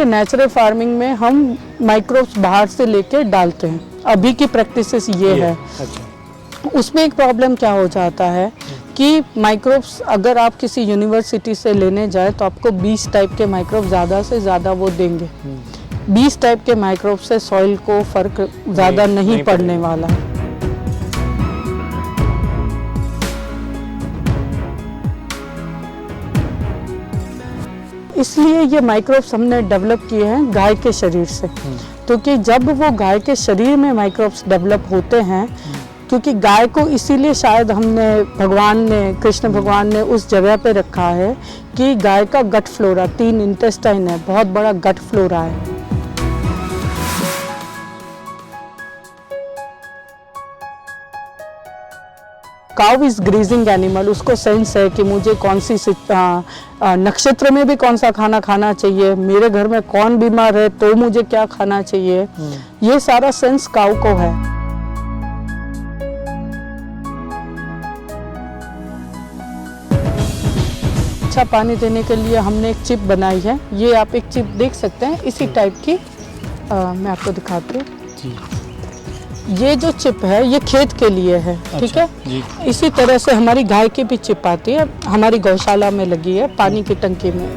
कि natural farming में हम माइक्रोब्स बाहर से लेके डालते हैं, अभी की प्रैक्टिसेस ये है। अच्छा। उसमें एक प्रॉब्लम क्या हो जाता है कि माइक्रोब्स अगर आप किसी यूनिवर्सिटी से लेने जाए तो आपको 20 टाइप के माइक्रोब ज़्यादा से ज़्यादा वो देंगे। 20 टाइप के माइक्रोब से सॉइल को फ़र्क ज़्यादा नहीं पड़ने वाला है। इसलिए ये माइक्रोब्स हमने डेवलप किए हैं गाय के शरीर से, क्योंकि जब वो गाय के शरीर में माइक्रोब्स डेवलप होते हैं, क्योंकि गाय को इसीलिए शायद कृष्ण भगवान ने उस जगह पे रखा है कि गाय का गट फ्लोरा 3 इंटेस्टाइन है, बहुत बड़ा गट फ्लोरा है। काउ इज ग्रीजिंग एनिमल, उसको सेंस है कि मुझे कौन सी नक्षत्र में भी कौन सा खाना खाना चाहिए, मेरे घर में कौन बीमार है तो मुझे क्या खाना चाहिए, ये सारा सेंस काउ को है। अच्छा पानी देने के लिए हमने एक चिप बनाई है, ये आप एक चिप देख सकते हैं इसी टाइप की, मैं आपको दिखाती हूँ। ये जो चिप है ये खेत के लिए है, ठीक है। इसी तरह से हमारी गाय की भी चिप आती है, हमारी गौशाला में लगी है पानी की टंकी में।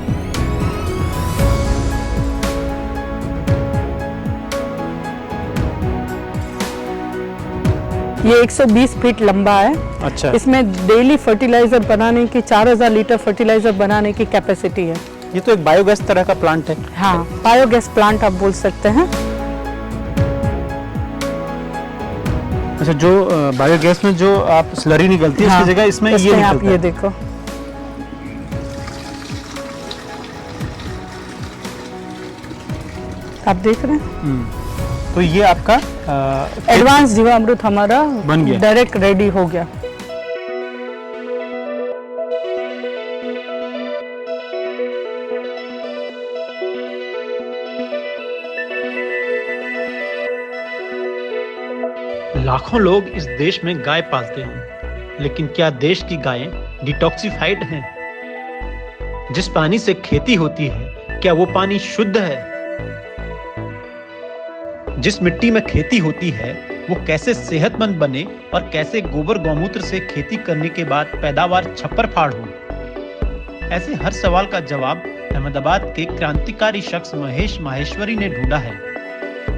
ये 120 फीट लंबा है। अच्छा। इसमें डेली फर्टिलाइजर बनाने की 4000 लीटर फर्टिलाइजर बनाने की कैपेसिटी है। ये तो एक बायोगैस तरह का प्लांट है। हाँ, बायोगैस प्लांट आप बोल सकते हैं। अच्छा, जो बायोगैस में जो आप स्लरी निकलती है, हाँ, उसकी जगह इसमें ये निकलता है। आप ये देखो, आप देख रहे हैं। तो ये आपका एडवांस जीवामृत हमारा बन गया, डायरेक्ट रेडी हो गया। लाखों लोग इस देश में गाय पालते हैं, लेकिन क्या देश की गायें डिटॉक्सिफाइड हैं? जिस पानी से खेती होती है, क्या वो पानी शुद्ध है? जिस मिट्टी में खेती होती है, वो कैसे सेहतमंद बने और कैसे गोबर गौमूत्र से खेती करने के बाद पैदावार छप्पर फाड़ हो? ऐसे हर सवाल का जवाब अहमदाबाद के क्रांतिकारी शख्स महेश माहेश्वरी ने ढूंढा है।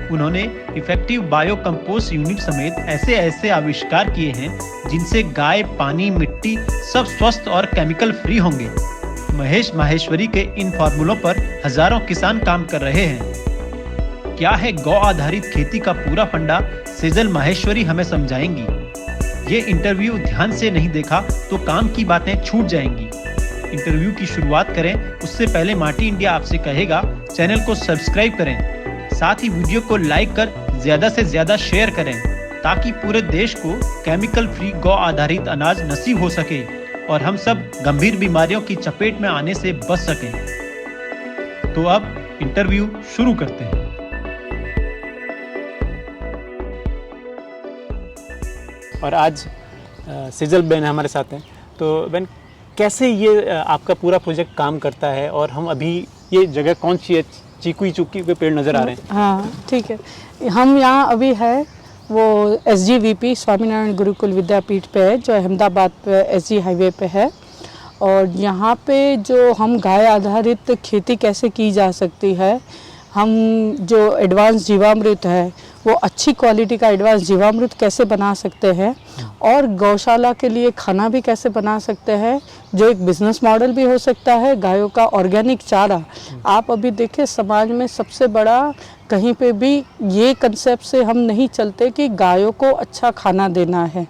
उन्होंने इफेक्टिव बायो कंपोस्ट यूनिट समेत ऐसे आविष्कार किए हैं जिनसे गाय, पानी, मिट्टी सब स्वस्थ और केमिकल फ्री होंगे। महेश माहेश्वरी के इन फॉर्मूलों पर हजारों किसान काम कर रहे हैं। क्या है गौ आधारित खेती का पूरा फंडा, सेजल माहेश्वरी हमें समझाएंगी। ये इंटरव्यू ध्यान से नहीं देखा तो काम की बातें छूट जाएंगी। इंटरव्यू की शुरुआत करें उससे पहले माटी इंडिया आपसे कहेगा चैनल को सब्सक्राइब करें, साथ ही वीडियो को लाइक कर ज्यादा से ज्यादा शेयर करें ताकि पूरे देश को केमिकल फ्री गौ आधारित अनाज नसीब हो सके और हम सब गंभीर बीमारियों की चपेट में आने से बच सकें। तो अब इंटरव्यू शुरू करते हैं। और आज सेजल बेन हमारे साथ हैं। तो बेन, कैसे ये आपका पूरा प्रोजेक्ट काम करता है और हम अभी ये जगह कौन सी है? चीकू के पेड़ नज़र आ रहे हैं। हाँ, ठीक है। हम यहाँ अभी है वो SGVP स्वामीनारायण गुरुकुल विद्यापीठ पे है, जो अहमदाबाद पे SG हाईवे पे है। और यहाँ पे जो हम गाय आधारित खेती कैसे की जा सकती है, हम जो एडवांस जीवामृत है वो अच्छी क्वालिटी का एडवांस जीवामृत कैसे बना सकते हैं और गौशाला के लिए खाना भी कैसे बना सकते हैं, जो एक बिजनेस मॉडल भी हो सकता है। गायों का ऑर्गेनिक चारा, आप अभी देखिए समाज में सबसे बड़ा कहीं पे भी ये कंसेप्ट से हम नहीं चलते कि गायों को अच्छा खाना देना है,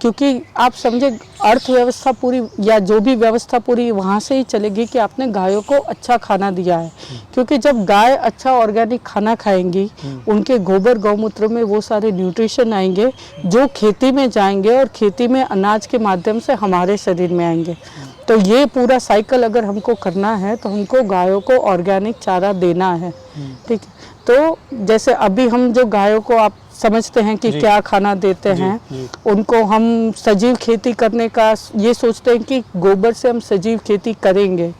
क्योंकि आप समझे अर्थव्यवस्था पूरी या जो भी व्यवस्था पूरी वहाँ से ही चलेगी कि आपने गायों को अच्छा खाना दिया है। क्योंकि जब गाय अच्छा ऑर्गेनिक खाना खाएंगी, उनके गोबर गौमूत्र में वो सारे न्यूट्रिशन आएंगे जो खेती में जाएंगे और खेती में अनाज के माध्यम से हमारे शरीर में आएंगे। तो ये पूरा साइकिल अगर हमको करना है तो हमको गायों को ऑर्गेनिक चारा देना है, ठीक है। तो जैसे अभी हम जो गायों को आप समझते हैं कि क्या खाना देते हैं, उनको हम सजीव खेती करने का ये सोचते हैं कि गोबर से हम सजीव खेती करेंगे।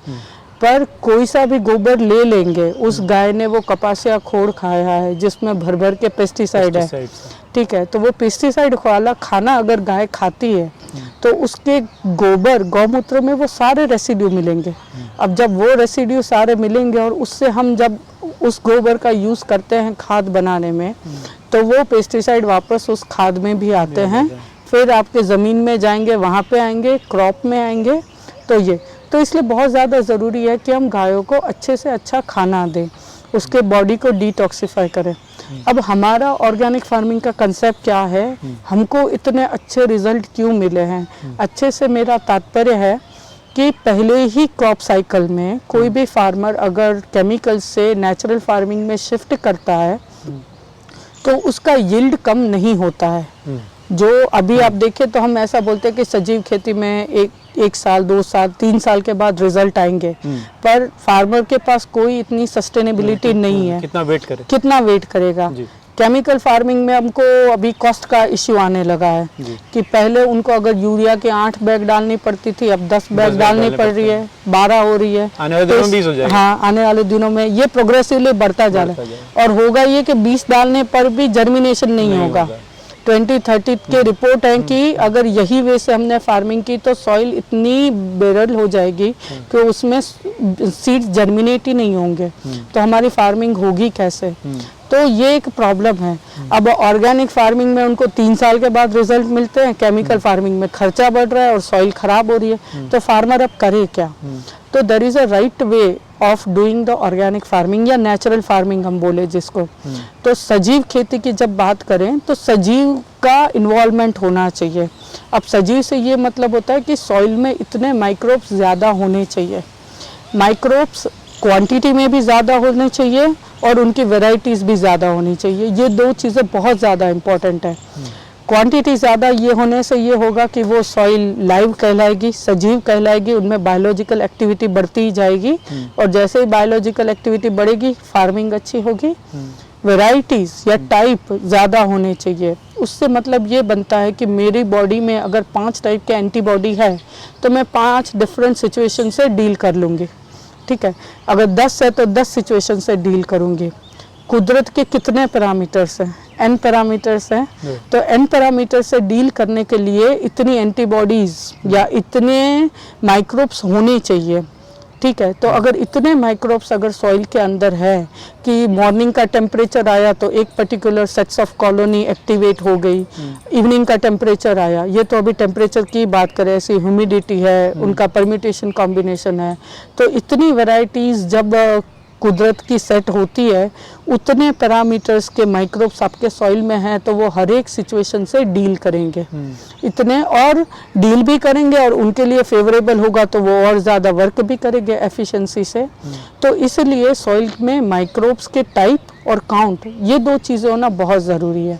पर कोई सा भी गोबर ले लेंगे, उस गाय ने वो कपासिया खोड़ खाया है जिसमें भर भर के पेस्टिसाइड है, ठीक है, तो वो पेस्टिसाइड वाला खाना अगर गाय खाती है तो उसके गोबर गौमूत्र में वो सारे रेसिड्यू मिलेंगे। अब जब वो रेसिड्यू सारे मिलेंगे और उससे हम जब उस गोबर का यूज़ करते हैं खाद बनाने में, तो वो पेस्टिसाइड वापस उस खाद में भी आते हैं, फिर आपके ज़मीन में जाएंगे, वहाँ पे आएंगे, क्रॉप में आएंगे। तो इसलिए बहुत ज़्यादा ज़रूरी है कि हम गायों को अच्छे से अच्छा खाना दें, उसके बॉडी को डिटॉक्सिफाई करें। अब हमारा ऑर्गेनिक फार्मिंग का कंसेप्ट क्या है, हमको इतने अच्छे रिजल्ट क्यों मिले हैं? अच्छे से मेरा तात्पर्य है कि पहले ही क्रॉप साइकिल में कोई भी फार्मर अगर केमिकल से नेचुरल फार्मिंग में शिफ्ट करता है तो उसका यील्ड कम नहीं होता है। जो अभी आप देखें तो हम ऐसा बोलते हैं कि सजीव खेती में एक साल, 2 साल, 3 साल के बाद रिजल्ट आएंगे, पर फार्मर के पास कोई इतनी सस्टेनेबिलिटी नहीं है। कितना वेट करेगा? केमिकल फार्मिंग में हमको अभी कॉस्ट का इश्यू आने लगा है कि पहले उनको अगर यूरिया के 8 बैग डालनी पड़ती थी, अब 10 बैग डालनी पड़ रही है, 12 हो रही है, आने वाले दिनों में 20 हो जाएगा। हाँ, आने वाले दिनों में ये प्रोग्रेसिवली बढ़ता जा रहा है। और होगा ये कि 20 डालने पर भी जर्मिनेशन नहीं होगा। 2030 के रिपोर्ट है कि अगर यही वे से हमने फार्मिंग की तो सॉइल इतनी बेरल हो जाएगी कि उसमें सीड्स जर्मिनेट ही नहीं होंगे, तो हमारी फार्मिंग होगी कैसे? तो ये एक प्रॉब्लम है। अब ऑर्गेनिक फार्मिंग में उनको 3 साल के बाद रिजल्ट मिलते हैं, केमिकल फार्मिंग में खर्चा बढ़ रहा है और सॉइल खराब हो रही है, तो फार्मर अब करे क्या? तो there is a right way of doing the organic farming या नेचुरल फार्मिंग हम बोले जिसको। तो सजीव खेती की जब बात करें तो सजीव का इन्वॉल्वमेंट होना चाहिए। अब सजीव से ये मतलब होता है कि सॉइल में इतने माइक्रोब्स ज़्यादा होने चाहिए, माइक्रोब्स क्वांटिटी में भी ज़्यादा होने चाहिए और उनकी वैरायटीज़ भी ज़्यादा होनी चाहिए। ये 2 चीज़ें बहुत ज़्यादा इम्पॉर्टेंट है। क्वांटिटी ज़्यादा ये होने से ये होगा कि वो सॉइल लाइव कहलाएगी, सजीव कहलाएगी, उनमें बायोलॉजिकल एक्टिविटी बढ़ती ही जाएगी और जैसे ही बायोलॉजिकल एक्टिविटी बढ़ेगी फार्मिंग अच्छी होगी। वैरायटीज़ या टाइप ज़्यादा होने चाहिए। उससे मतलब ये बनता है कि मेरी बॉडी में अगर 5 टाइप के एंटीबॉडी है तो मैं 5 डिफरेंट सिचुएशन से डील कर लूँगी, ठीक है। अगर 10 है तो 10 सिचुएशन से डील करूँगी। कुदरत के कितने पैरामीटर्स हैं? n पैरामीटर्स हैं, तो n पैरामीटर से डील करने के लिए इतनी एंटीबॉडीज़ या इतने माइक्रोब्स होने चाहिए, ठीक है। तो अगर इतने माइक्रोब्स अगर सॉइल के अंदर है कि मॉर्निंग का टेम्परेचर आया तो एक particular sets of colony activate हो गई, इवनिंग का टेम्परेचर आया, ये तो अभी टेम्परेचर की बात करें, ऐसी ह्यूमिडिटी है, उनका परम्यूटेशन कॉम्बिनेशन है, तो इतनी वैरायटीज़ जब कुदरत की सेट होती है, उतने पैरामीटर्स के माइक्रोब्स आपके सॉइल में हैं तो वो हर एक सिचुएशन से डील करेंगे, इतने और डील भी करेंगे और उनके लिए फेवरेबल होगा तो वो और ज़्यादा वर्क भी करेंगे एफिशिएंसी से। तो इसलिए सॉइल में माइक्रोब्स के टाइप और काउंट, ये 2 चीज़ें होना बहुत ज़रूरी है।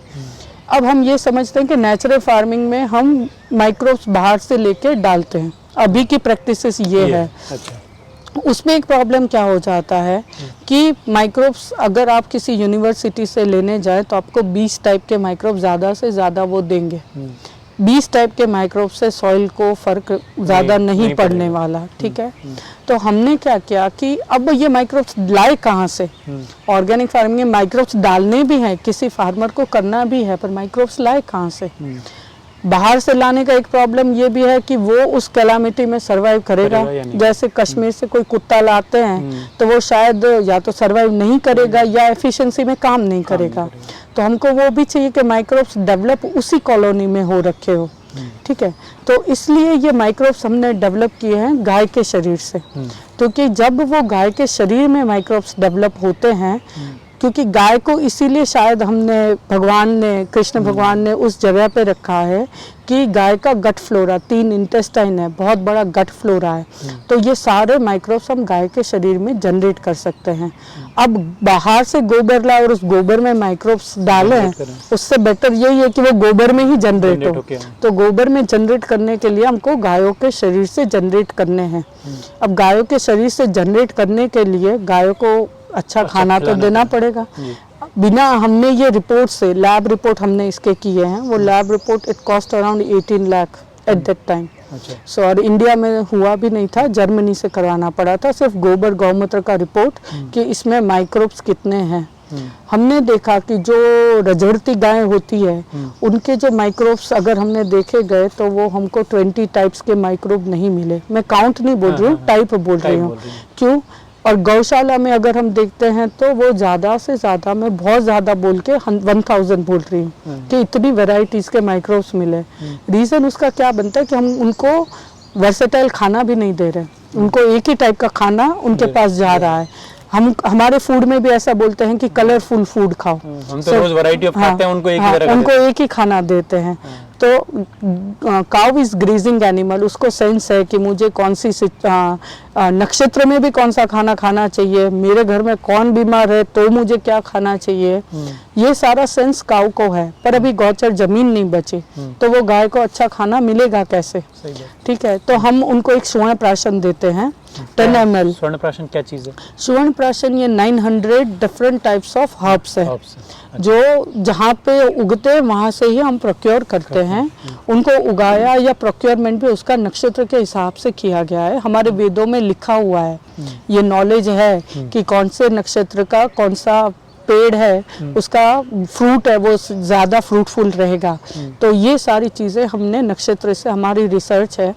अब हम ये समझते हैं कि नेचुरल फार्मिंग में हम माइक्रोब्स बाहर से लेके डालते हैं, अभी की प्रैक्टिसेस ये है। उसमें एक प्रॉब्लम क्या हो जाता है कि माइक्रोब्स अगर आप किसी यूनिवर्सिटी से लेने जाएं तो आपको 20 टाइप के माइक्रोब ज़्यादा से ज़्यादा वो देंगे। 20 टाइप के माइक्रोब से सॉइल को फ़र्क ज़्यादा नहीं पड़ने वाला, ठीक है। तो हमने क्या किया कि अब ये माइक्रोब्स लाए कहाँ से? ऑर्गेनिक फार्मिंग में माइक्रोब्स डालने भी हैं, किसी फार्मर को करना भी है, पर माइक्रोब्स लाए कहाँ से? बाहर से लाने का एक प्रॉब्लम ये भी है कि वो उस कैलामिटी में सरवाइव करेगा। जैसे कश्मीर से कोई कुत्ता लाते हैं तो वो शायद या तो सरवाइव नहीं करेगा या एफिशिएंसी में काम नहीं करेगा। तो हमको वो भी चाहिए कि माइक्रोब्स डेवलप उसी कॉलोनी में हो रखे हो, ठीक है। तो इसलिए ये माइक्रोब्स हमने डेवलप किए हैं गाय के शरीर से, क्योंकि जब वो गाय के शरीर में माइक्रोब्स डेवलप होते हैं, क्योंकि गाय को इसीलिए शायद हमने भगवान ने, कृष्ण भगवान ने उस जगह पे रखा है कि गाय का गट फ्लोरा, 3 इंटेस्टाइन है, बहुत बड़ा गट फ्लोरा है, तो ये सारे माइक्रोब्स हम गाय के शरीर में जनरेट कर सकते हैं। अब बाहर से गोबर लाए और उस गोबर में माइक्रोब्स डालें, उससे बेटर यही है कि वो गोबर में ही जनरेट हो। तो गोबर में जनरेट करने के लिए हमको गायों के शरीर से जनरेट करने हैं। अब गायों के शरीर से जनरेट करने के लिए गायों को अच्छा खाना तो देना पड़ेगा। बिना हमने ये रिपोर्ट से, लैब रिपोर्ट हमने इसके किए हैं, वो lab report it cost around 18 lakh at that time. अच्छा। सो और इंडिया में हुआ भी नहीं था, जर्मनी से करवाना पड़ा था, सिर्फ गोबर गौमूत्र का रिपोर्ट कि इसमें माइक्रोब्स कितने हैं। हमने देखा कि जो रजड़ती गाय होती है उनके जो माइक्रोब्स अगर हमने देखे गए तो वो हमको 20 टाइप्स के माइक्रोब नहीं मिले। मैं काउंट नहीं बोल रही हूँ, टाइप बोल रही हूँ। क्यों? और गौशाला में अगर हम देखते हैं तो वो ज़्यादा से ज़्यादा, मैं बहुत ज़्यादा बोल के 1000 बोल रही हूँ कि इतनी वेराइटीज़ के माइक्रोब्स मिले। रीज़न उसका क्या बनता है कि हम उनको वर्सेटाइल खाना भी नहीं दे रहे, उनको एक ही टाइप का खाना उनके पास जा रहा है। हम हमारे फूड में भी ऐसा बोलते हैं कि कलरफुल फूड खाओ। हम तो रोज वैरायटी ऑफ खाते हैं, उनको एक ही तरह का उनको एक ही खाना देते हैं। तो काउ इज ग्रेजिंग एनिमल, उसको सेंस है कि मुझे कौन सी नक्षत्र में भी कौन सा खाना खाना चाहिए, मेरे घर में कौन बीमार है तो मुझे क्या खाना चाहिए, ये सारा सेंस काउ को है। पर अभी गौचर जमीन नहीं बची तो वो गाय को अच्छा खाना मिलेगा कैसे? ठीक है, तो हम उनको एक स्वर्ण प्राशन देते हैं 10 ml। स्वर्ण प्राशन क्या चीज है? स्वर्ण प्राशन ये 900 डिफरेंट टाइप्स ऑफ हर्ब्स है जो जहाँ पे उगते हैं वहाँ से ही हम प्रोक्योर करते हैं। उनको उगाया या प्रोक्योरमेंट भी उसका नक्षत्र के हिसाब से किया गया है। हमारे वेदों में लिखा हुआ है, ये नॉलेज है कि कौन से नक्षत्र का कौन सा पेड़ है, उसका फ्रूट है वो ज़्यादा फ्रूटफुल रहेगा। तो ये सारी चीज़ें हमने नक्षत्र से, हमारी रिसर्च है।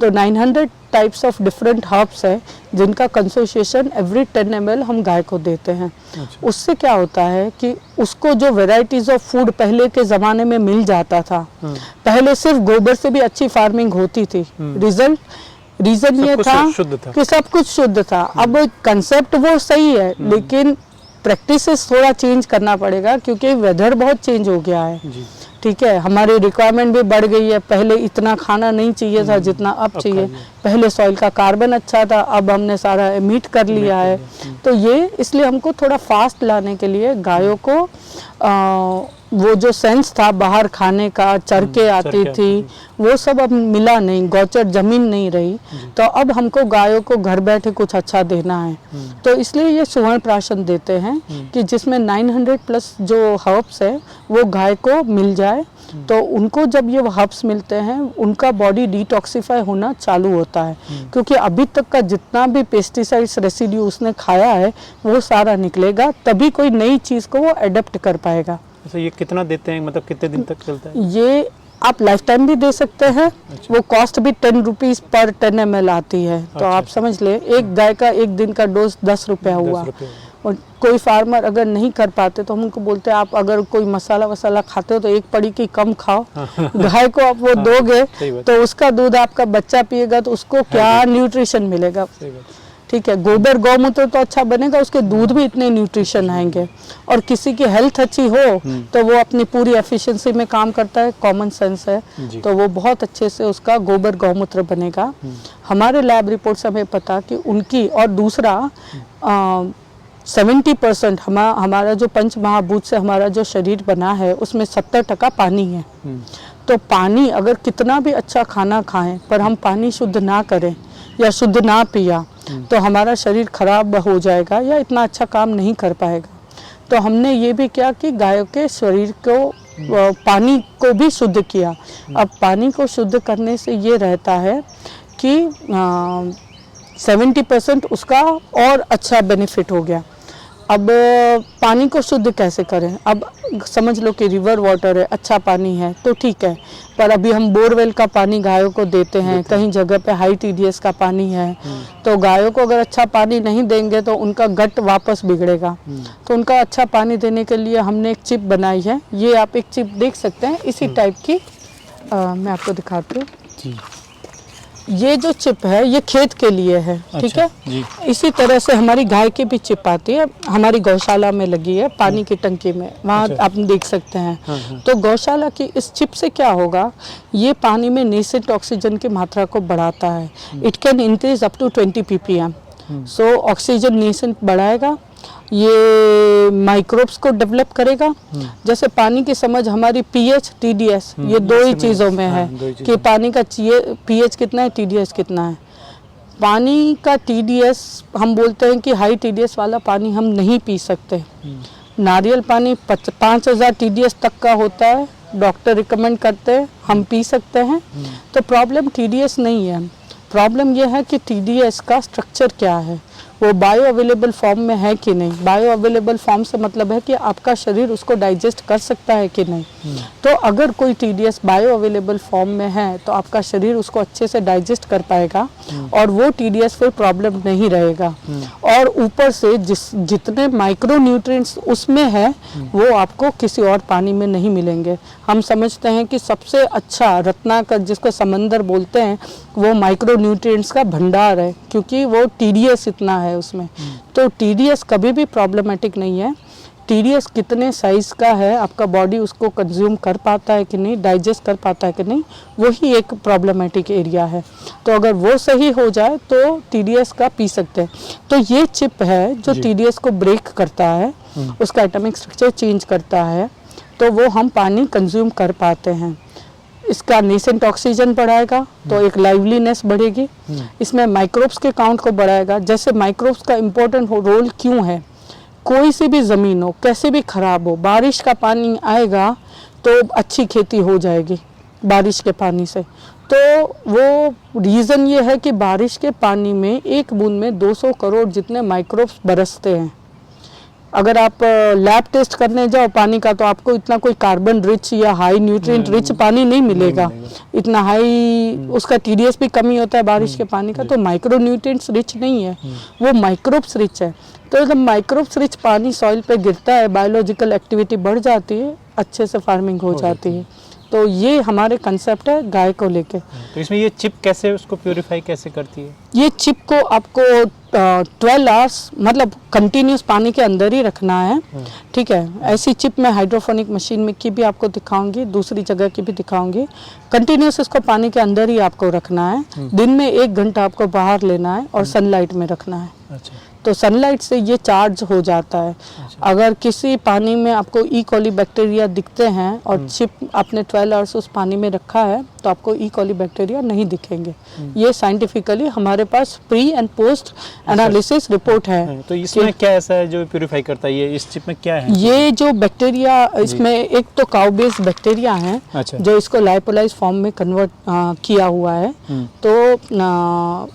तो 900 टाइप्स ऑफ डिफरेंट हर्ब्स है जिनका कंसोसिएशन एवरी 10 ml हम गाय को देते हैं। उससे क्या होता है कि उसको जो वेराइटीज ऑफ फूड पहले के ज़माने में मिल जाता था, पहले सिर्फ गोबर से भी अच्छी फार्मिंग होती थी। रीज़न ये था कि सब कुछ शुद्ध था। अब कंसेप्ट वो सही है लेकिन प्रैक्टिसेस थोड़ा चेंज करना पड़ेगा क्योंकि वेदर बहुत चेंज हो गया है। ठीक है, हमारी रिक्वायरमेंट भी बढ़ गई है। पहले इतना खाना नहीं चाहिए था जितना अब चाहिए। पहले सॉइल का कार्बन अच्छा था, अब हमने सारा एमिट कर लिया है। तो ये इसलिए हमको थोड़ा फास्ट लाने के लिए गायों को वो जो सेंस था बाहर खाने का, चर के आती थी, वो सब अब मिला नहीं, गौचर जमीन नहीं रही। तो अब हमको गायों को घर बैठे कुछ अच्छा देना है। तो इसलिए ये सुवर्ण प्राशन देते हैं कि जिसमें 900 प्लस जो हर्ब्स है वो गाय को मिल जाए। तो उनको जब ये हर्ब्स मिलते हैं उनका बॉडी डिटॉक्सिफाई होना चालू होता है क्योंकि अभी तक का जितना भी पेस्टिसाइड्स रेसिड्यू उसने खाया है वो सारा निकलेगा, तभी कोई नई चीज़ को वो अडेप्ट कर पाएगा। अच्छा, ये कितना देते हैं, मतलब कितने दिन तक चलता है? ये आप लाइफ टाइम भी दे सकते हैं। वो कॉस्ट भी 10 रुपीज़ पर 10 ml आती है। तो आप समझ ले एक गाय का एक दिन का डोज 10 रुपया हुआ। और कोई फार्मर अगर नहीं कर पाते तो हम उनको बोलते हैं आप अगर कोई मसाला वसाला खाते हो तो एक पड़ी की कम खाओ। गाय को आप वो दोगे तो उसका दूध आपका बच्चा पिएगा तो उसको क्या न्यूट्रिशन मिलेगा? ठीक है, गोबर गौमूत्र तो अच्छा बनेगा, उसके दूध भी इतने न्यूट्रिशन आएंगे। और किसी की हेल्थ अच्छी हो तो वो अपनी पूरी एफिशिएंसी में काम करता है, कॉमन सेंस है, तो वो बहुत अच्छे से उसका गोबर गौमूत्र बनेगा। हमारे लैब रिपोर्ट से हमें पता कि उनकी, और दूसरा 70% हमारा जो पंच महाभूत से हमारा जो शरीर बना है उसमें 70% पानी है। तो पानी अगर कितना भी अच्छा खाना खाएं पर हम पानी शुद्ध ना करें या शुद्ध ना पिया तो हमारा शरीर खराब हो जाएगा या इतना अच्छा काम नहीं कर पाएगा। तो हमने ये भी किया कि गायों के शरीर को पानी को भी शुद्ध किया। अब पानी को शुद्ध करने से ये रहता है कि 70% उसका और अच्छा बेनिफिट हो गया। अब पानी को शुद्ध कैसे करें? अब समझ लो कि रिवर वाटर है, अच्छा पानी है तो ठीक है, पर अभी हम बोरवेल का पानी गायों को देते हैं, कहीं जगह पे हाई TDS का पानी है, तो गायों को अगर अच्छा पानी नहीं देंगे तो उनका गट वापस बिगड़ेगा। तो उनका अच्छा पानी देने के लिए हमने एक चिप बनाई है। ये आप एक चिप देख सकते हैं इसी टाइप की, मैं आपको दिखाती हूँ। ये जो चिप है ये खेत के लिए है। ठीक है, इसी तरह से हमारी गाय की भी चिप आती है, हमारी गौशाला में लगी है पानी की टंकी में, वहाँ आप देख सकते हैं। तो गौशाला की इस चिप से क्या होगा, ये पानी में नेसेंट ऑक्सीजन की मात्रा को बढ़ाता है। It can increase up to 20 ppm। So oxygen nascent बढ़ाएगा, ये माइक्रोब्स को डेवलप करेगा। जैसे पानी की समझ हमारी pH TDS ये दो ही चीज़ों में है कि पानी का pH कितना है, TDS कितना है। पानी का TDS हम बोलते हैं कि हाई TDS वाला पानी हम नहीं पी सकते। नारियल पानी 5000 TDS तक का होता है डॉक्टर रिकमेंड करते हैं, हम पी सकते हैं। तो प्रॉब्लम TDS नहीं है, प्रॉब्लम यह है कि TDS का स्ट्रक्चर क्या है, वो बायो अवेलेबल फॉर्म में है कि नहीं। बायो अवेलेबल फॉर्म से मतलब है कि आपका शरीर उसको डाइजेस्ट कर सकता है कि नहीं। तो अगर कोई TDS बायो अवेलेबल फॉर्म में है तो आपका शरीर उसको अच्छे से डाइजेस्ट कर पाएगा और वो TDS फिर प्रॉब्लम नहीं रहेगा। और ऊपर से जितने माइक्रो न्यूट्रिएंट्स उसमें है वो आपको किसी और पानी में नहीं मिलेंगे। हम समझते हैं कि सबसे अच्छा रत्नाकर, जिसको समंदर बोलते हैं, वो माइक्रो न्यूट्रिएंट्स का भंडार है, क्योंकि वो TDS इतना है उसमें। तो TDS कभी भी प्रॉब्लमेटिक नहीं है। TDS कितने साइज का है, आपका बॉडी उसको कंज्यूम कर पाता है कि नहीं, डाइजेस्ट कर पाता है कि नहीं, वही एक प्रॉब्लमेटिक एरिया है। तो अगर वो सही हो जाए तो TDS का पी सकते हैं। तो ये चिप है जो TDS को ब्रेक करता है, उसका एटॉमिक स्ट्रक्चर चेंज करता है, तो वो हम पानी कंज्यूम कर पाते हैं। इसका नेसेंट ऑक्सीजन बढ़ाएगा तो एक लाइवलीनेस बढ़ेगी। इसमें माइक्रोब्स के काउंट को बढ़ाएगा। जैसे माइक्रोब्स का इम्पोर्टेंट रोल क्यों है, कोई सी भी ज़मीन हो, कैसे भी ख़राब हो, बारिश का पानी आएगा तो अच्छी खेती हो जाएगी बारिश के पानी से। तो वो रीज़न ये है कि बारिश के पानी में एक बूंद में 200 करोड़ जितने माइक्रोब्स बरसते हैं। अगर आप लैब टेस्ट करने जाओ पानी का तो आपको इतना कोई कार्बन रिच या हाई न्यूट्रिएंट रिच पानी नहीं मिलेगा। इतना हाई उसका TDS भी कमी होता है बारिश के पानी का। तो माइक्रो न्यूट्रिएंट्स रिच नहीं है, वो माइक्रोब्स रिच है। तो जब माइक्रोब्स रिच पानी सॉइल पे गिरता है, बायोलॉजिकल एक्टिविटी बढ़ जाती है, अच्छे से फार्मिंग हो जाती है। तो ये हमारे कंसेप्ट है गाय को लेके। तो इसमें ये चिप कैसे उसको प्यूरिफाई कैसे करती है? ये चिप को आपको 12 आवर्स मतलब कंटिन्यूस पानी के अंदर ही रखना है, ठीक है। ऐसी चिप मैं हाइड्रोफोनिक मशीन में की भी आपको दिखाऊंगी, दूसरी जगह की भी दिखाऊंगी। कंटिन्यूस इसको पानी के अंदर ही आपको रखना है। दिन में 1 घंटा आपको बाहर लेना है और सनलाइट में रखना है। अच्छा। तो सनलाइट से ये चार्ज हो जाता है। अगर किसी पानी में आपको ई कॉली बैक्टीरिया दिखते हैं और चिप आपने 12 आवर्स उस पानी में रखा है तो आपको ई कॉली बैक्टीरिया नहीं दिखेंगे। ये साइंटिफिकली हमारे पास pre and post analysis report है। तो इसमें क्या ऐसा है जो प्यूरिफाई करता है? ये इस चिप में क्या है? ये जो बैक्टीरिया इसमें एक तो काउ बेस्ड बैक्टीरिया है जो इसको लाइपोलाइज फॉर्म में कन्वर्ट किया हुआ है। तो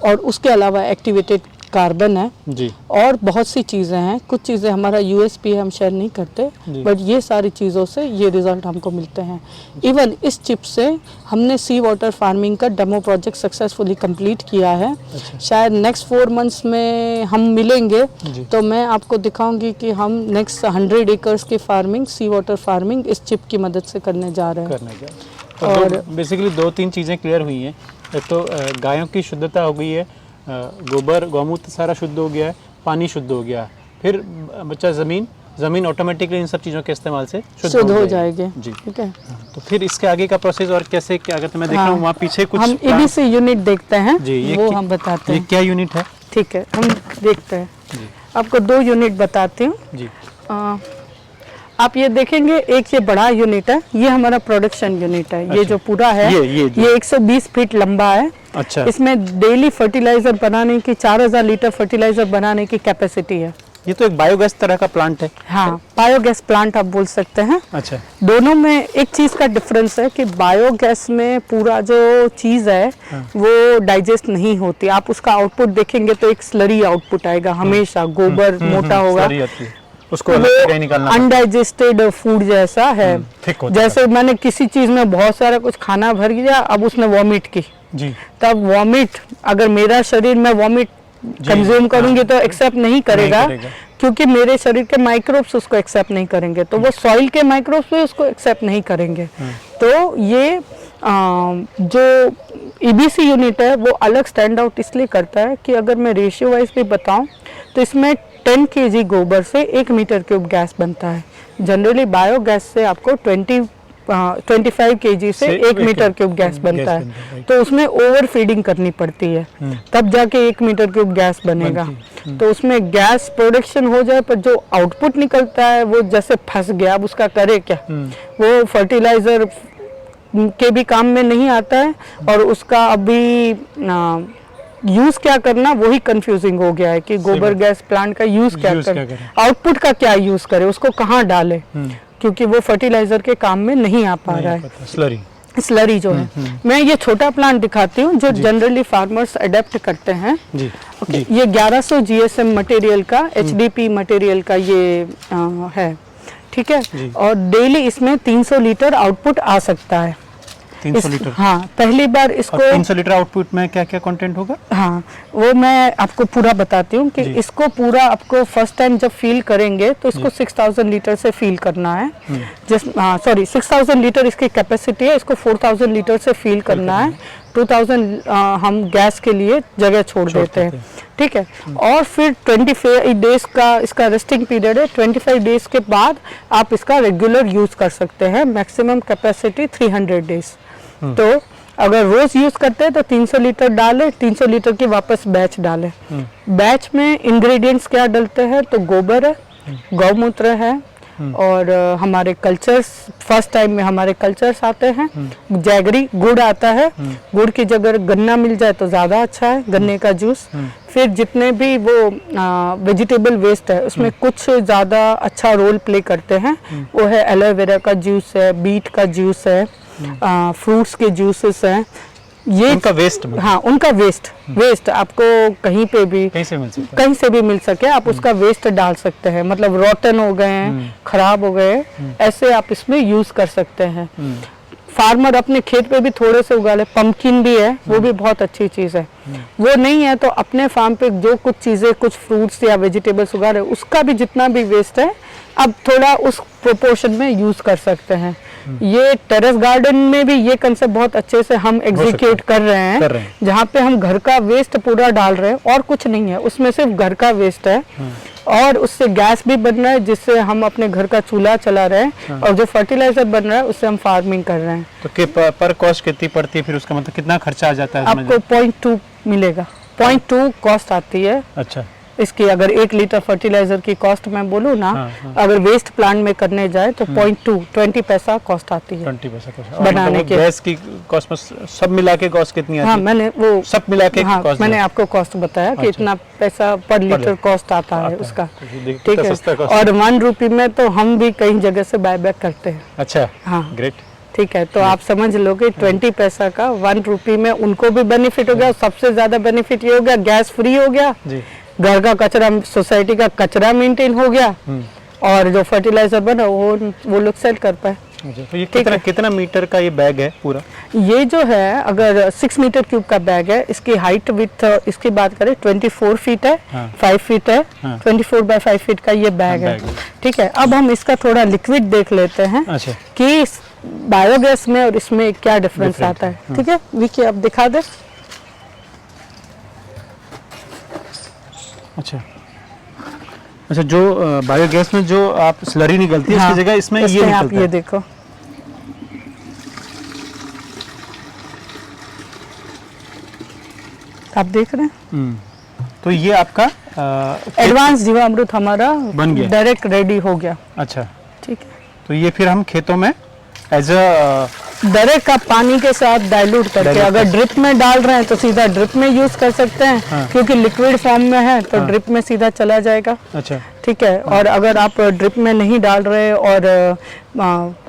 और उसके अलावा एक्टिवेटेड कार्बन है जी। और बहुत सी चीज़ें हैं। कुछ चीज़ें हमारा USP है, हम शेयर नहीं करते, बट ये सारी चीज़ों से ये रिजल्ट हमको मिलते हैं। इवन इस चिप से हमने सी वाटर फार्मिंग का डेमो प्रोजेक्ट सक्सेसफुली कंप्लीट किया है। शायद नेक्स्ट 4 मंथ्स में हम मिलेंगे तो मैं आपको दिखाऊंगी कि हम नेक्स्ट 100 एकर्स की फार्मिंग, सी वाटर फार्मिंग इस चिप की मदद से करने जा रहे हैं। तो और बेसिकली 2-3 चीज़ें क्लियर हुई हैं। एक तो गायों की शुद्धता हो गई है, गोबर गौमूत्र सारा शुद्ध हो गया है, पानी शुद्ध हो गया है, फिर बच्चा ज़मीन ऑटोमेटिकली इन सब चीज़ों के इस्तेमाल से शुद्ध हो जाएगी जी। ठीक है। तो फिर इसके आगे का प्रोसेस और कैसे क्या करते हैं? मैं देख रहा हूँ वहाँ पीछे कुछ हम EBC यूनिट देखते हैं जी, वो हम बताते हैं। ये क्या यूनिट है? ठीक है, हम देखते हैं। आपको 2 यूनिट बताती हूँ जी। आप ये देखेंगे, एक ये बड़ा यूनिट है, ये हमारा प्रोडक्शन यूनिट है। ये जो पूरा है ये 120 फीट लंबा है। अच्छा। इसमें डेली फर्टिलाइजर बनाने की 4000 लीटर फर्टिलाइजर बनाने की कैपेसिटी है। ये तो एक बायोगैस तरह का प्लांट है। हाँ, बायोगैस प्लांट आप बोल सकते हैं। अच्छा। दोनों में एक चीज का डिफरेंस है कि बायोगैस में पूरा जो चीज है वो डाइजेस्ट नहीं होती। आप उसका आउटपुट देखेंगे तो एक स्लरी आउटपुट आएगा हमेशा, गोबर मोटा होगा, उसको निकालना, अनडाइजेस्टेड फूड जैसा है। जैसे मैंने किसी चीज में बहुत सारा कुछ खाना भर गया, अब उसने वॉमिट की जी, तब वॉमिट अगर मेरा शरीर में वॉमिट कंज्यूम करूंगी तो एक्सेप्ट नहीं करेगा, क्योंकि मेरे शरीर के माइक्रोब्स उसको एक्सेप्ट नहीं करेंगे, तो वो सॉइल के माइक्रोब्स भी उसको एक्सेप्ट नहीं करेंगे। तो ये जो EBC यूनिट है वो अलग स्टैंड आउट इसलिए करता है कि अगर मैं रेशियो वाइज भी बताऊं तो इसमें 10 kg गोबर से 1 मीटर क्यूब गैस बनता है। जनरली बायोगैस से आपको 25 kg से 1 मीटर क्यूब गैस बनता है, तो उसमें ओवर फीडिंग करनी पड़ती है, तब जाके 1 मीटर क्यूब गैस बनेगा। तो उसमें गैस प्रोडक्शन हो जाए पर जो आउटपुट निकलता है वो जैसे फंस गया, अब उसका करे क्या? वो फर्टिलाइजर के भी काम में नहीं आता है और उसका अभी यूज क्या करना वही कंफ्यूजिंग हो गया है कि गोबर गैस प्लांट का यूज क्या करें, आउटपुट का क्या यूज करें, उसको कहाँ डालें। क्योंकि वो फर्टिलाइजर के काम में नहीं आ पा रहा है, स्लरी स्लरी जो है। मैं ये छोटा प्लांट दिखाती हूँ जो जनरली फार्मर्स अडेप्ट करते हैं। जी ओके, ये 1100 GSM मटेरियल का HDP मटेरियल का ये है, ठीक है। और डेली इसमें 300 लीटर आउटपुट आ सकता है। 300 लीटर। हाँ, पहली बार इसको 300 लीटर आउटपुट में क्या क्या कंटेंट होगा? हाँ, वो मैं आपको पूरा बताती हूँ कि इसको पूरा आपको फर्स्ट टाइम जब फील करेंगे तो इसको 6000 लीटर से फील करना है। सॉरी 6000 लीटर इसकी कैपेसिटी है, इसको 4000 लीटर से फील करना है। 2000 हम गैस के लिए जगह छोड़ देते हैं, ठीक है। और फिर 25 डेज का इसका रेस्टिंग पीरियड है। 25 डेज के बाद आप इसका रेगुलर यूज कर सकते हैं। Maximum capacity 300 days. तो अगर रोज यूज करते हैं तो 300 लीटर डालें, 300 लीटर की वापस बैच डालें। बैच में इंग्रेडिएंट्स क्या डलते हैं तो गोबर है, गौमूत्र है, और हमारे कल्चर्स, फर्स्ट टाइम में हमारे कल्चर्स आते हैं, जैगरी, गुड़ आता है। गुड़ की जगह गन्ना मिल जाए तो ज़्यादा अच्छा है, गन्ने का जूस। फिर जितने भी वो वेजिटेबल वेस्ट है उसमें कुछ ज़्यादा अच्छा रोल प्ले करते हैं, वो है एलोवेरा का जूस है, बीट का जूस है, फ्रूट्स के जूसेस हैं। ये उनका वेस्ट, हाँ, उनका वेस्ट आपको कहीं पे भी, कहीं से मिल सकता है, कहीं से भी मिल सके, आप उसका वेस्ट डाल सकते हैं। मतलब रोटन हो गए हैं, खराब हो गए, ऐसे आप इसमें यूज कर सकते हैं। फार्मर अपने खेत पे भी थोड़े से उगा ले। पंपकिन भी है, वो भी बहुत अच्छी चीज है। वो नहीं है तो अपने फार्म पे जो कुछ चीजें, कुछ फ्रूट्स या वेजिटेबल्स उगा रहे, उसका भी जितना भी वेस्ट है अब थोड़ा उस प्रोपोर्शन में यूज कर सकते हैं। ये टेरेस गार्डन में भी ये कंसेप्ट बहुत अच्छे से हम एग्जीक्यूट कर रहे हैं, जहाँ पे हम घर का वेस्ट पूरा डाल रहे हैं और कुछ नहीं है, उसमें सिर्फ घर का वेस्ट है। और उससे गैस भी बन रहा है जिससे हम अपने घर का चूल्हा चला रहे हैं, और जो फर्टिलाइजर बन रहा है उससे हम फार्मिंग कर रहे हैं। तो पर कॉस्ट कितनी पड़ती है, फिर उसका मतलब कितना खर्चा आ जाता है? आपको 0.2 मिलेगा, 0.2 कॉस्ट आती है। अच्छा, इसकी अगर 1 लीटर फर्टिलाइजर की कॉस्ट मैं बोलूँ ना, अगर वेस्ट प्लांट में करने जाए तो 20 पैसा कॉस्ट आती है 20 पैसा कॉस्ट बनाने के। गैस की कॉस्ट में सब मिला के कॉस्ट कितनी आती है? हाँ, मैंने वो सब मिला के हाँ, कॉस्ट मैंने आपको कॉस्ट बताया कि इतना पैसा पर लीटर कॉस्ट आता है उसका, ठीक है। और 1 रुपये में तो हम भी कई जगह से बाय बैक करते हैं। अच्छा, हाँ, ग्रेट, ठीक है। तो आप समझ लो कि 20 पैसा का 1 रुपये में उनको भी बेनिफिट हो गया, और सबसे ज्यादा बेनिफिट ये हो गया, गैस फ्री हो गया जी, घर का कचरा, सोसाइटी का कचरा मेंटेन हो गया, और जो फर्टिलाइजर बना वो लोग सेल कर पाए। तो ये कितना मीटर का ये बैग है पूरा? ये जो है अगर 6 मीटर क्यूब का बैग है, इसकी हाइट विथ इसकी बात करें 24 फीट है, 5 फीट है, 24 बाय 5 फीट का ये बैग है, ठीक है। अब हम इसका थोड़ा लिक्विड देख लेते हैं कि बायोगैस में और इसमें क्या डिफरेंस आता है, ठीक है। विकी आप दिखा दे। अच्छा, जो बायोगैस में जो आप स्लरी निकलती है, हाँ, उसकी जगह इसमें ये निकलता आप ये देखो, आप देख रहे हैं। तो ये आपका एडवांस जीवामृत हमारा बन गया, डायरेक्ट रेडी हो गया। अच्छा, ठीक है। तो ये फिर हम खेतों में एज डायरेक्ट आप पानी के साथ डाइल्यूट करके, अगर ड्रिप में डाल रहे हैं तो सीधा ड्रिप में यूज कर सकते हैं, क्योंकि लिक्विड फॉर्म में है तो ड्रिप में सीधा चला जाएगा। अच्छा, ठीक है। और अगर आप ड्रिप में नहीं डाल रहे और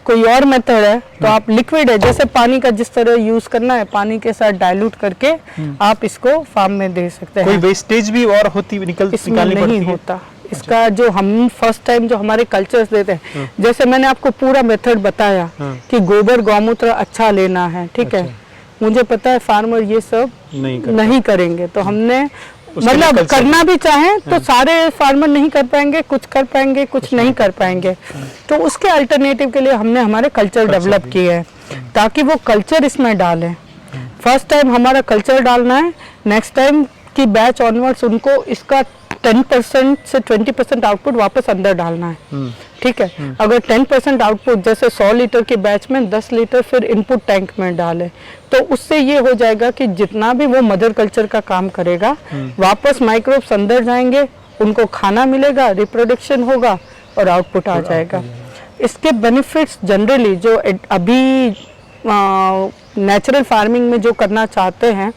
कोई और मेथड है तो आप लिक्विड है, जैसे पानी का जिस तरह यूज करना है, पानी के साथ डाइल्यूट करके आप इसको फार्म में दे सकते हैं। कोई वेस्टेज भी और होती निकालनी पड़ती है? होता इसका। जो हम फर्स्ट टाइम जो हमारे कल्चर्स देते हैं, जैसे मैंने आपको पूरा मेथड बताया कि गोबर गौमूत्र अच्छा लेना है, ठीक है। मुझे पता है फार्मर ये सब नहीं करेंगे, तो हमने मतलब करना भी चाहें तो सारे फार्मर नहीं कर पाएंगे, कुछ कर पाएंगे, कुछ नहीं कर पाएंगे। तो उसके अल्टरनेटिव के लिए हमने हमारे कल्चर डेवलप किए हैं, ताकि वो कल्चर इसमें डालें। फर्स्ट टाइम हमारा कल्चर डालना है, नेक्स्ट टाइम की बैच ऑनवर्ड्स उनको इसका 10% से 20% आउटपुट वापस अंदर डालना है, ठीक है। अगर 10% आउटपुट जैसे 100 लीटर की बैच में 10 लीटर फिर इनपुट टैंक में डाले, तो उससे ये हो जाएगा कि जितना भी वो मदर कल्चर का काम करेगा, वापस माइक्रोब्स अंदर जाएंगे, उनको खाना मिलेगा, रिप्रोडक्शन होगा और आउटपुट आ जाएगा। इसके बेनिफिट्स जनरली जो अभी नेचुरल फार्मिंग में जो करना चाहते हैं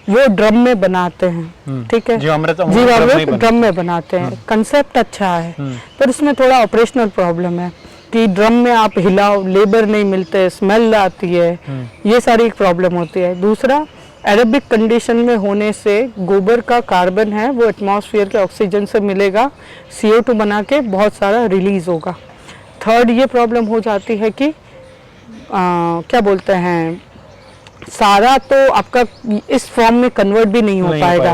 वो ड्रम में बनाते हैं, ठीक है। जीवामृत ड्रम में बनाते हैं। कंसेप्ट अच्छा है, पर इसमें थोड़ा ऑपरेशनल प्रॉब्लम है, कि ड्रम में आप हिलाओ, लेबर नहीं मिलते, स्मेल आती है, ये सारी एक प्रॉब्लम होती है। दूसरा, एरोबिक कंडीशन में होने से गोबर का कार्बन है वो एटमॉस्फेयर के ऑक्सीजन से मिलेगा, CO2 बना के बहुत सारा रिलीज होगा। थर्ड ये प्रॉब्लम हो जाती है कि क्या बोलते हैं, सारा तो आपका इस फॉर्म में कन्वर्ट भी नहीं हो पाएगा।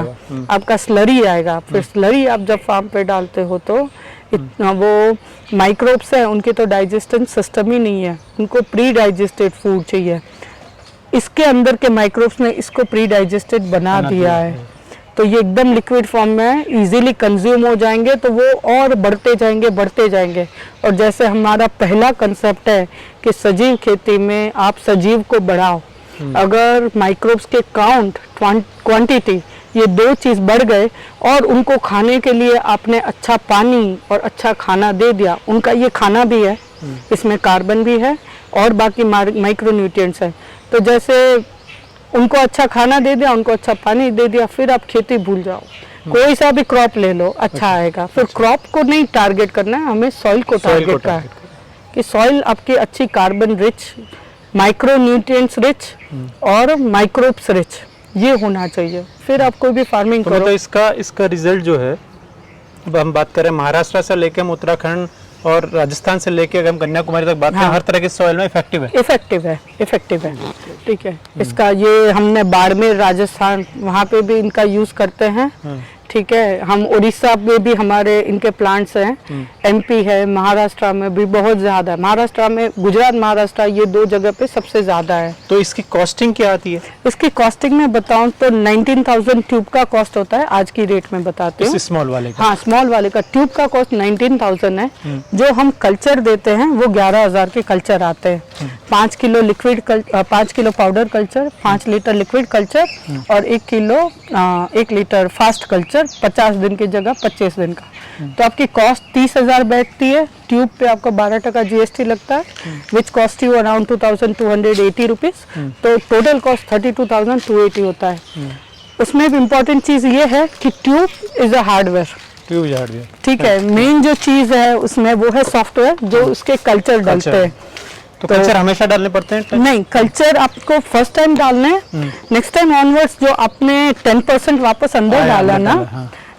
आपका स्लरी आएगा, फिर स्लरी आप जब फार्म पे डालते हो तो इतना वो माइक्रोब्स है, उनके तो डाइजेशन सिस्टम ही नहीं है, उनको प्री डाइजेस्टेड फूड चाहिए। इसके अंदर के माइक्रोब्स ने इसको प्री डाइजेस्टेड बना दिया है, तो ये एकदम लिक्विड फॉर्म में इजीली कंज्यूम हो जाएंगे, तो वो और बढ़ते जाएंगे। और जैसे हमारा पहला कंसेप्ट है कि सजीव खेती में आप सजीव को बढ़ाओ, अगर माइक्रोब्स के काउंट, क्वांटिटी, ये दो चीज़ बढ़ गए और उनको खाने के लिए आपने अच्छा पानी और अच्छा खाना दे दिया, उनका ये खाना भी है, इसमें कार्बन भी है और बाकी माइक्रो न्यूट्रिएंट्स है। तो जैसे उनको अच्छा खाना दे दिया, उनको अच्छा पानी दे दिया, फिर आप खेती भूल जाओ, कोई सा भी क्रॉप ले लो अच्छा आएगा। फिर क्रॉप को नहीं टारगेट करना है, हमें सॉइल को टारगेट करना है कि सॉइल आपकी अच्छी carbon rich, micro nutrients rich और माइक्रोब्स रिच ये होना चाहिए, फिर आप कोई भी फार्मिंग करो। मतलब इसका रिजल्ट जो है, अब हम बात करें महाराष्ट्र से लेके हम उत्तराखंड और राजस्थान से लेके अगर हम कन्याकुमारी तक बात करें, हर तरह के सॉइल में इफेक्टिव है। ठीक है, इसका ये हमने बाड़मेर, राजस्थान, वहाँ पे भी इनका यूज करते हैं। ठीक है, हम उड़ीसा में भी हमारे इनके प्लांट्स हैं, MP है, महाराष्ट्र में भी बहुत ज़्यादा है, महाराष्ट्र में, गुजरात महाराष्ट्र, ये दो जगह पे सबसे ज़्यादा है। तो इसकी कॉस्टिंग क्या आती है? इसकी कॉस्टिंग में बताऊं तो 19,000 ट्यूब का कॉस्ट होता है, आज की रेट में बताती हूँ। स्मॉल वाले का? हाँ, स्मॉल वाले का ट्यूब का कॉस्ट 19,000 है। जो हम कल्चर देते हैं वो 11,000 के कल्चर आते हैं। 5 kilo liquid 5 kilo powder culture, 5 litre liquid culture और 1 लीटर फास्ट कल्चर, 50 दिन की जगह 25 दिन का। तो आपकी कॉस्ट 30,000 बैठती है। ट्यूब पे आपको 12% GST लगता है, which cost you around 2,280 rupees. तो टोटल कॉस्ट 32,280 होता है। उसमें भी इम्पोर्टेंट चीज़ ये है कि ट्यूब इज अ हार्डवेयर। ठीक है, मेन जो चीज़ है उसमें वो है सॉफ्टवेयर, जो उसके कल्चर डालते हैं। तो कल्चर हमेशा डालने पड़ते हैं? नहीं, कल्चर आपको फर्स्ट टाइम डालने हैं, नेक्स्ट टाइम ऑनवर्ड्स जो आपने 10% वापस अंदर डाला ना,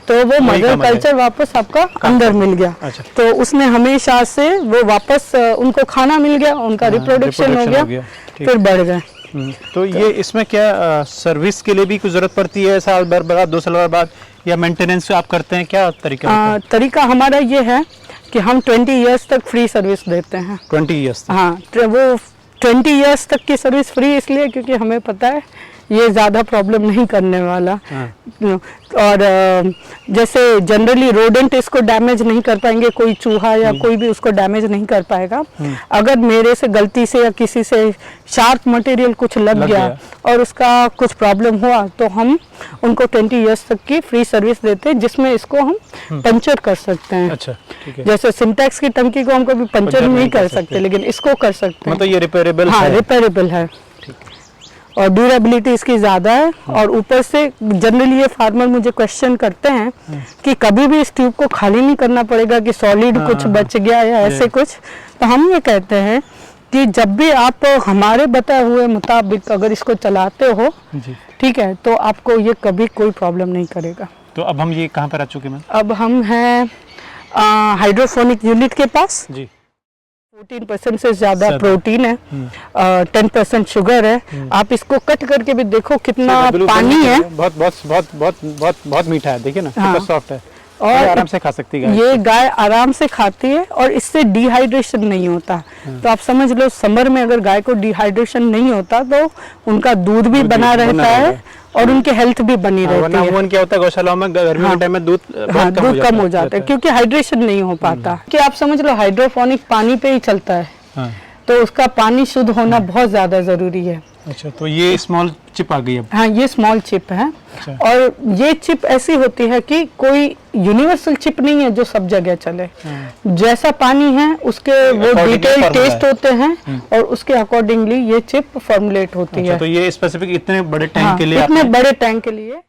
तो वो मदर कल्चर वापस आपका अंदर मिल गया। अच्छा। तो उसमें हमेशा से वो वापस उनको खाना मिल गया, उनका रिप्रोडक्शन हो गया, फिर बढ़ गए। तो ये इसमें क्या सर्विस के लिए भी कुछ जरूरत पड़ती है, साल भर बाद, 2 साल बाद, या मेंटेनेंस आप करते हैं, क्या तरीका? तरीका हमारा ये है कि हम 20 इयर्स तक फ्री सर्विस देते हैं। 20 इयर्स? हाँ, वो 20 इयर्स तक की सर्विस फ्री इसलिए क्योंकि हमें पता है ये ज़्यादा प्रॉब्लम नहीं करने वाला। और जैसे जनरली रोडेंट इसको डैमेज नहीं कर पाएंगे, कोई चूहा या कोई भी उसको डैमेज नहीं कर पाएगा। अगर मेरे से गलती से या किसी से शार्प मटेरियल कुछ लग गया और उसका कुछ प्रॉब्लम हुआ तो हम उनको 20 इयर्स तक की फ्री सर्विस देते हैं, जिसमें इसको हम पंचर कर सकते हैं। अच्छा, ठीक है। जैसे सिंटेक्स की टंकी को हम कभी पंचर नहीं कर सकते, लेकिन इसको कर सकते हैं। मतलब ये रिपेयरेबल? हाँ, रिपेयरेबल है और ड्यूरेबिलिटी इसकी ज़्यादा है। और ऊपर से जनरली ये फार्मर मुझे क्वेश्चन करते हैं कि कभी भी इस ट्यूब को खाली नहीं करना पड़ेगा कि सॉलिड कुछ बच गया या ऐसे कुछ। तो हम ये कहते हैं कि जब भी आप हमारे बताए हुए मुताबिक अगर इसको चलाते हो, ठीक है, तो आपको ये कभी कोई प्रॉब्लम नहीं करेगा। तो अब हम ये कहाँ पर आ चुके हैं? अब हम हैं हाइड्रोफोनिक यूनिट के पास जी। 14% से ज्यादा प्रोटीन है, 10% शुगर है। आप इसको कट करके भी देखो कितना पानी है। बहुत बहुत बहुत बहुत बहुत बहुत मीठा है, देखिए ना कितना सॉफ्ट है और आराम से खा सकती है ये गाय आराम से खाती है और इससे डिहाइड्रेशन नहीं होता। तो आप समझ लो समर में अगर गाय को डिहाइड्रेशन नहीं होता तो उनका दूध भी बना रहता है और उनकी हेल्थ भी बनी रहती है। वरना क्या होता है गौशालाओं में गर्मी के टाइम में दूध कम हो जाता है क्योंकि हाइड्रेशन नहीं हो पाता। कि आप समझ लो हाइड्रोपोनिक पानी पे ही चलता है, तो उसका पानी शुद्ध होना बहुत ज्यादा जरूरी है। अच्छा, तो ये स्मॉल चिप आ गई अब? हाँ, ये स्मॉल चिप है। अच्छा। और ये चिप ऐसी होती है कि कोई यूनिवर्सल चिप नहीं है जो सब जगह चले। जैसा पानी है उसके वो डिटेल टेस्ट होते हैं और उसके अकॉर्डिंगली ये चिप फॉर्मुलेट होती है। तो ये स्पेसिफिक इतने बड़े टैंक के लिए? इतने बड़े टैंक के लिए